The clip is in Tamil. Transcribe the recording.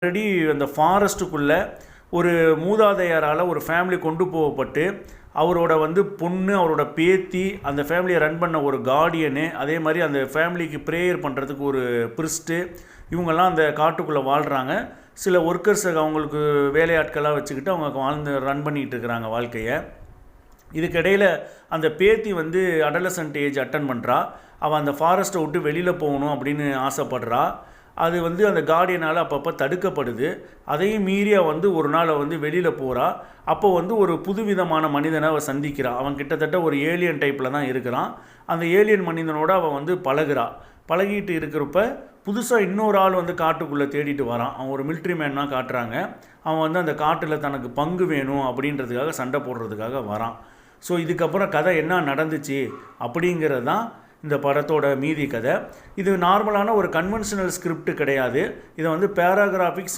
ஆல்ரெடி அந்த ஃபாரஸ்ட்டுக்குள்ளே ஒரு மூதாதையரால் ஒரு ஃபேமிலி கொண்டு போகப்பட்டு அவரோட பொண்ணு, அவரோட பேத்தி, அந்த ஃபேமிலியை ரன் பண்ண ஒரு கார்டியனு, அதே மாதிரி அந்த ஃபேமிலிக்கு ப்ரேயர் பண்ணுறதுக்கு ஒரு பிரிஸ்ட்டு, இவங்கெல்லாம் அந்த காட்டுக்குள்ளே வாழ்கிறாங்க. சில ஒர்க்கர்ஸை அவங்களுக்கு வேலையாட்களாக வச்சுக்கிட்டு அவங்க ரன் பண்ணிகிட்டு இருக்கிறாங்க வாழ்க்கையை. இதுக்கிடையில் அந்த பேத்தி அடலசன்ட் ஏஜ் அட்டன் பண்ணுறா. அவள் அந்த ஃபாரஸ்ட்டை விட்டு வெளியில் போகணும் அப்படின்னு ஆசைப்படுறா. அது அந்த கார்டியனால் அப்பப்போ தடுக்கப்படுது. அதையும் மீறி ஒரு நாள் வெளியில் போகிறா. அப்போ ஒரு புதுவிதமான மனிதனை அவள் சந்திக்கிறாள். அவன் கிட்டத்தட்ட ஒரு ஏலியன் டைப்பில் தான் இருக்கிறான். அந்த ஏலியன் மனிதனோடு அவள் பழகுறா. பழகிட்டு இருக்கிறப்ப புதுசாக இன்னொரு ஆள் காட்டுக்குள்ளே தேடிட்டு வரான். அவன் ஒரு மிலிட்ரி மேனாக காட்டுறாங்க. அவன் அந்த காட்டில் தனக்கு பங்கு வேணும் அப்படின்றதுக்காக சண்டை போடுறதுக்காக வரான். ஸோ இதுக்கப்புறம் கதை என்ன நடந்துச்சு அப்படிங்கிறது தான் இந்த படத்தோட மீதி கதை. இது நார்மலான ஒரு கன்வென்ஷனல் ஸ்கிரிப்ட் கிடையாது. இதை பேராகிராஃபிக்